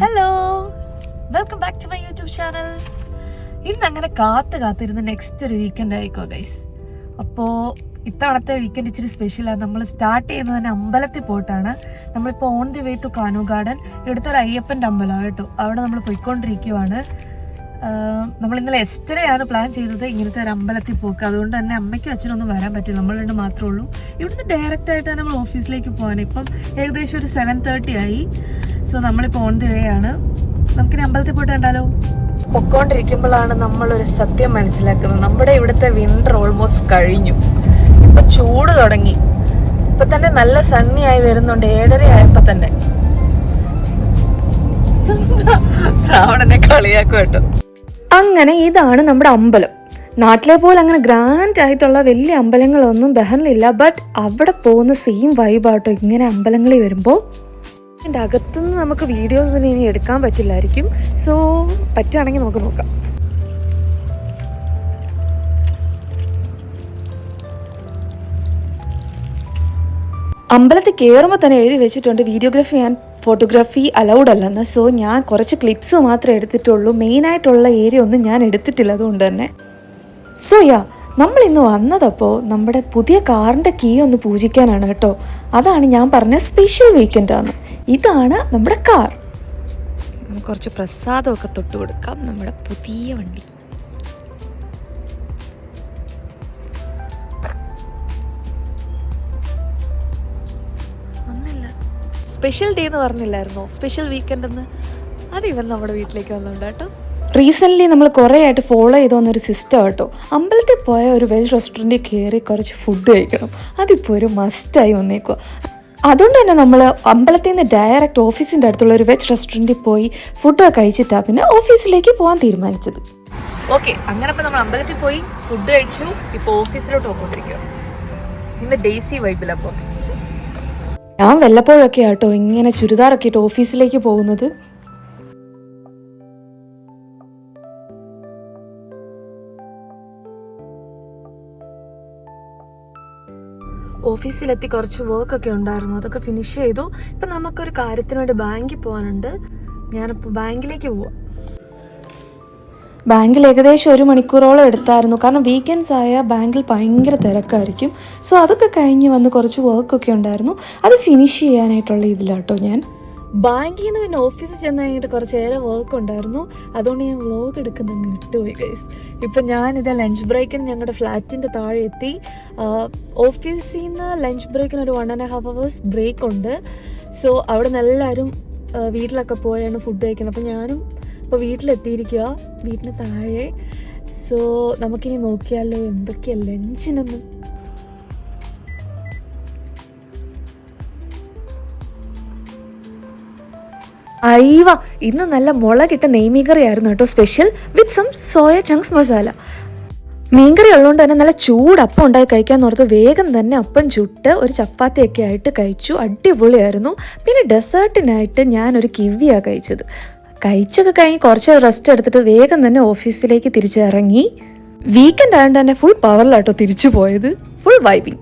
Hello, welcome back to my YouTube channel. ഇന്ന് അങ്ങനെ കാത്തിരുന്ന് നെക്സ്റ്റ് ഒരു വീക്കെൻഡ് ആയിക്കോ ഗൈസ്. അപ്പോൾ ഇത്തവണത്തെ വീക്കെൻഡ് ഇച്ചിരി സ്പെഷ്യലാണ്. നമ്മൾ സ്റ്റാർട്ട് ചെയ്യുന്നത് തന്നെ അമ്പലത്തിൽ പോയിട്ടാണ്. നമ്മളിപ്പോൾ on the way to Kanu garden. ഇവിടുത്തെ ഒരു അയ്യപ്പൻ്റെ അമ്പലമാണ് കേട്ടോ. അവിടെ നമ്മൾ പോയിക്കൊണ്ടിരിക്കുവാണ്. നമ്മൾ ഇന്നലെ എസ്റ്റർഡേ ആണ് പ്ലാൻ ചെയ്തത് ഇങ്ങനത്തെ ഒരു അമ്പലത്തിൽ പോക്ക്. അതുകൊണ്ട് തന്നെ അമ്മയ്ക്കും അച്ഛനൊന്നും വരാൻ പറ്റില്ല, നമ്മൾ രണ്ട് മാത്രമേ ഉള്ളൂ. ഇവിടുന്ന് ഡയറക്റ്റ് ആയിട്ട് തന്നെ നമ്മൾ ഓഫീസിലേക്ക് പോകാൻ ഇപ്പം ഏകദേശം ഒരു 7:30 ആയി. സോ നമ്മളിപ്പോൾ ഓൺ ദി വേ ആണ്. നമുക്കിനി അമ്പലത്തിൽ പോയിട്ട് കണ്ടാലോ. പൊക്കോണ്ടിരിക്കുമ്പോഴാണ് നമ്മളൊരു സത്യം മനസ്സിലാക്കുന്നത്. നമ്മുടെ ഇവിടുത്തെ വിൻ്റർ ഓൾമോസ്റ്റ് കഴിഞ്ഞു. ഇപ്പൊ ചൂട് തുടങ്ങി. ഇപ്പൊ തന്നെ നല്ല സണ്ണി ആയി വരുന്നുണ്ട്. 7:30 ആയപ്പോ തന്നെ ശ്രാവണനെ കളിയാക്കും കേട്ടോ. അങ്ങനെ ഇതാണ് നമ്മുടെ അമ്പലം. നാട്ടിലെ പോലെ അങ്ങനെ ഗ്രാൻഡ് ആയിട്ടുള്ള വലിയ അമ്പലങ്ങളൊന്നും ബഹറിനില്ല. ബട്ട് അവിടെ പോകുന്ന സെയിം വൈബാട്ടോ ഇങ്ങനെ അമ്പലങ്ങളിൽ വരുമ്പോൾ. എൻ്റെ അകത്തുനിന്ന് നമുക്ക് വീഡിയോസ് ഒന്നും ഇനി എടുക്കാൻ പറ്റില്ലായിരിക്കും. സോ പറ്റുകയാണെങ്കിൽ നമുക്ക് നോക്കാം. അമ്പലത്തിൽ കയറുമ്പോൾ തന്നെ എഴുതി വെച്ചിട്ടുണ്ട് വീഡിയോഗ്രാഫി ആൻഡ് ഫോട്ടോഗ്രാഫി അലൗഡ് അല്ലെന്ന്. സോ ഞാൻ കുറച്ച് ക്ലിപ്സ് മാത്രമേ എടുത്തിട്ടുള്ളൂ. മെയിനായിട്ടുള്ള ഏരിയ ഒന്നും ഞാൻ എടുത്തിട്ടില്ല. അതുകൊണ്ട് തന്നെ നമ്മളിന്ന് വന്നതപ്പോൾ നമ്മുടെ പുതിയ കാറിൻ്റെ കീ ഒന്ന് പൂജിക്കാനാണ് കേട്ടോ. അതാണ് ഞാൻ പറഞ്ഞ സ്പെഷ്യൽ വീക്കെൻഡാണ്. ഇതാണ് നമ്മുടെ കാർ. നമുക്ക് കുറച്ച് പ്രസാദമൊക്കെ തൊട്ട് കൊടുക്കാം നമ്മുടെ പുതിയ വണ്ടിക്ക്. സ്പെഷ്യൽ ഡേ എന്ന് പറഞ്ഞില്ലായിരുന്നോ, സ്പെഷ്യൽ വീക്കെൻഡ് എന്ന്? അത് ഇവൻ നമ്മുടെ വീട്ടിലേക്ക് വന്നുണ്ട് കേട്ടോ. റീസെൻ്റ്ലി നമ്മൾ കുറേ ആയിട്ട് ഫോളോ ചെയ്ത് വന്നൊരു സിസ്റ്റം കേട്ടോ. അമ്പലത്തിൽ പോയ ഒരു വെജ് റെസ്റ്റോറൻറ്റിൽ കയറി കുറച്ച് ഫുഡ് കഴിക്കണം. അതിപ്പോൾ ഒരു മസ്റ്റായി വന്നേക്കുക. അതുകൊണ്ട് തന്നെ നമ്മൾ അമ്പലത്തിൽ നിന്ന് ഡയറക്റ്റ് ഓഫീസിൻ്റെ അടുത്തുള്ള ഒരു വെജ് റെസ്റ്റോറൻറ്റിൽ പോയി ഫുഡൊക്കെ കഴിച്ചിട്ടാണ് പിന്നെ ഓഫീസിലേക്ക് പോകാൻ തീരുമാനിച്ചത്. ഓക്കെ, അങ്ങനെ ഇപ്പോൾ നമ്മൾ അമ്പലത്തിൽ പോയി ഫുഡ് കഴിച്ചു. ഇപ്പോൾ ഓഫീസിലോട്ട് പോയിക്കൊണ്ടിരിക്കുക. ഇന്ന് ഡേസി വൈബിലപ്പോൾ ഞാൻ വല്ലപ്പോഴൊക്കെ ആട്ടോ ഇങ്ങനെ ചുരിദാറൊക്കെ ഇട്ട് ഓഫീസിലേക്ക് പോകുന്നത്. ഓഫീസിലെത്തി കുറച്ച് വർക്കൊക്കെ ഉണ്ടായിരുന്നു, അതൊക്കെ ഫിനിഷ് ചെയ്തു. ഇപ്പം നമുക്കൊരു കാര്യത്തിന് വേണ്ടി ബാങ്കിൽ പോകാനുണ്ട്. ഞാനിപ്പോൾ ബാങ്കിലേക്ക് പോവാം. ബാങ്കിൽ ഏകദേശം 1 മണിക്കൂറോളം എടുത്തായിരുന്നു. കാരണം വീക്കെൻഡ്സ് ആയ ബാങ്കിൽ ഭയങ്കര തിരക്കായിരിക്കും. സോ അതൊക്കെ കഴിഞ്ഞ് വന്ന് കുറച്ച് വർക്കൊക്കെ ഉണ്ടായിരുന്നു, അത് ഫിനിഷ് ചെയ്യാനായിട്ടുള്ള ഇതിലാട്ടോ ഞാൻ. ബാങ്കിൽ നിന്ന് പിന്നെ ഓഫീസിൽ ചെന്ന് കഴിഞ്ഞിട്ട് കുറച്ചേറെ വർക്ക് ഉണ്ടായിരുന്നു. അതുകൊണ്ട് ഞാൻ വ്ലോഗ് എടുക്കുന്നങ്ങ് വിട്ടുപോയി ഗൈസ്. ഇപ്പം ഞാനിത് ലഞ്ച് ബ്രേക്കിന് ഞങ്ങളുടെ ഫ്ലാറ്റിൻ്റെ താഴെ എത്തി. ഓഫീസിൽ നിന്ന് ലഞ്ച് ബ്രേക്കിന് ഒരു 1.5 hours ബ്രേക്ക് ഉണ്ട്. സോ അവിടെ നിന്ന് എല്ലാവരും വീട്ടിലൊക്കെ പോയാണ് ഫുഡ് കഴിക്കുന്നത്. അപ്പോൾ ഞാനും ഇപ്പോൾ വീട്ടിലെത്തിയിരിക്കുക, വീട്ടിന് താഴെ. സോ നമുക്കിനി നോക്കിയാലോ എന്തൊക്കെയാണ് ലഞ്ചിനൊന്നും. അയ്യവ, ഇന്ന് നല്ല മുളകിട്ട നെയ്മീൻകറി ആയിരുന്നു കേട്ടോ. Special with some soya chunks masala. മീൻകറി ഉള്ളതുകൊണ്ട് തന്നെ നല്ല ചൂടപ്പം ഉണ്ടാക്കി കഴിക്കാമെന്ന് ഓർത്ത് വേഗം തന്നെ അപ്പം ചുട്ട് ഒരു ചപ്പാത്തിയൊക്കെ ആയിട്ട് കഴിച്ചു. അടിപൊളിയായിരുന്നു. പിന്നെ ഡെസേർട്ടിനായിട്ട് ഞാനൊരു കിവിയാണ് കഴിച്ചത്. കഴിച്ചൊക്കെ കഴിഞ്ഞ് കുറച്ച് റെസ്റ്റ് എടുത്തിട്ട് വേഗം തന്നെ ഓഫീസിലേക്ക് തിരിച്ചിറങ്ങി. വീക്കെൻഡ് ആയതുകൊണ്ട് തന്നെ ഫുൾ പവറിലാട്ടോ തിരിച്ചു പോയത്. Full vibing.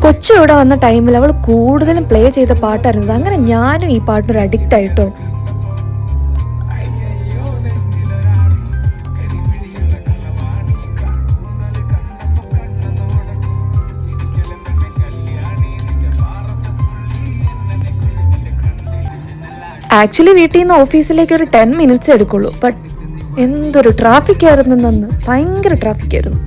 കൊച്ചു ഇവിടെ വന്ന ടൈമിൽ അവൾ കൂടുതലും പ്ലേ ചെയ്ത പാട്ടായിരുന്നത്. അങ്ങനെ ഞാനും ഈ പാട്ടിനൊരു അഡിക്റ്റ് ആയിട്ടോ. ആക്ച്വലി വീട്ടിൽ നിന്ന് ഓഫീസിലേക്ക് ഒരു 10 minutes എടുക്കുള്ളൂ. ബട്ട് എന്തൊരു ട്രാഫിക് ആയിരുന്നു അന്ന്, ഭയങ്കര ട്രാഫിക് ആയിരുന്നു.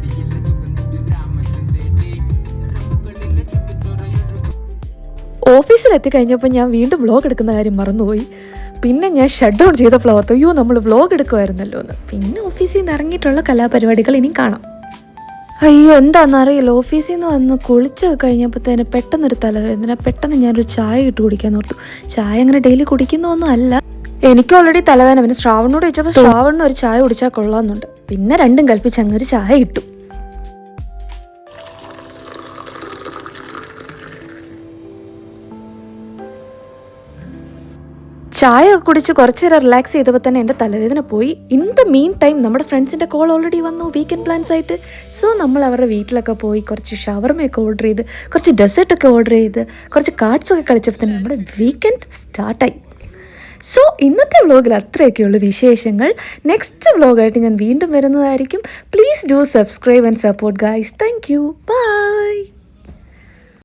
ഓഫീസിലെത്തി കഴിഞ്ഞപ്പോൾ ഞാൻ വീണ്ടും വ്ലോഗ് എടുക്കുന്ന കാര്യം മറന്നുപോയി. പിന്നെ ഞാൻ ഷട്ട് ഡൗൺ ചെയ്തപ്പോൾ ഓർത്തു, അയ്യോ നമ്മൾ വ്ലോഗ് എടുക്കുമായിരുന്നല്ലോ എന്ന്. പിന്നെ ഓഫീസിൽ നിന്ന് ഇറങ്ങിയിട്ടുള്ള കലാപരിപാടികൾ ഇനി കാണാം. അയ്യോ എന്താണെന്നറിയില്ല, ഓഫീസിൽ നിന്ന് വന്ന് കുളിച്ചൊക്കെ കഴിഞ്ഞപ്പോഴത്തേന് പെട്ടെന്നൊരു തലവേദന. പെട്ടെന്ന് ഞാനൊരു ചായ ഇട്ട് കുടിക്കാൻ ഓർത്തു. ചായ അങ്ങനെ ഡെയിലി കുടിക്കുന്നൊന്നും അല്ല. എനിക്ക് ഓൾറെഡി തലവേദന. പിന്നെ ശ്രാവണോട് ചോദിച്ചപ്പോൾ ശ്രാവണിന് ഒരു ചായ കുടിച്ചാൽ കൊള്ളാമെന്നുണ്ട്. പിന്നെ രണ്ടും കൽപ്പിച്ച് അങ്ങൊരു ചായ ഇട്ടു. ചായ ഒക്കെ കുടിച്ച് കുറച്ച് നേരം റിലാക്സ് ചെയ്തപ്പോൾ തന്നെ എൻ്റെ തലവേദന പോയി. ഇൻ ദ മീൻ ടൈം നമ്മുടെ ഫ്രണ്ട്സിൻ്റെ കോൾ ഓൾറെഡി വന്നു വീക്കെൻഡ് പ്ലാൻസ് ആയിട്ട്. സോ നമ്മൾ അവരുടെ വീട്ടിലൊക്കെ പോയി കുറച്ച് ഷവർമയൊക്കെ ഓർഡർ ചെയ്ത്, കുറച്ച് ഡെസേർട്ടൊക്കെ ഓർഡർ ചെയ്ത്, കുറച്ച് കാർഡ്സൊക്കെ കളിച്ചപ്പോൾ തന്നെ നമ്മുടെ വീക്കെൻഡ് സ്റ്റാർട്ടായി. സോ ഇന്നത്തെ വ്ളോഗിൽ അത്രയൊക്കെയുള്ള വിശേഷങ്ങൾ. നെക്സ്റ്റ് വ്ളോഗായിട്ട് ഞാൻ വീണ്ടും വരുന്നതായിരിക്കും. Please do subscribe and support guys. Thank you. By.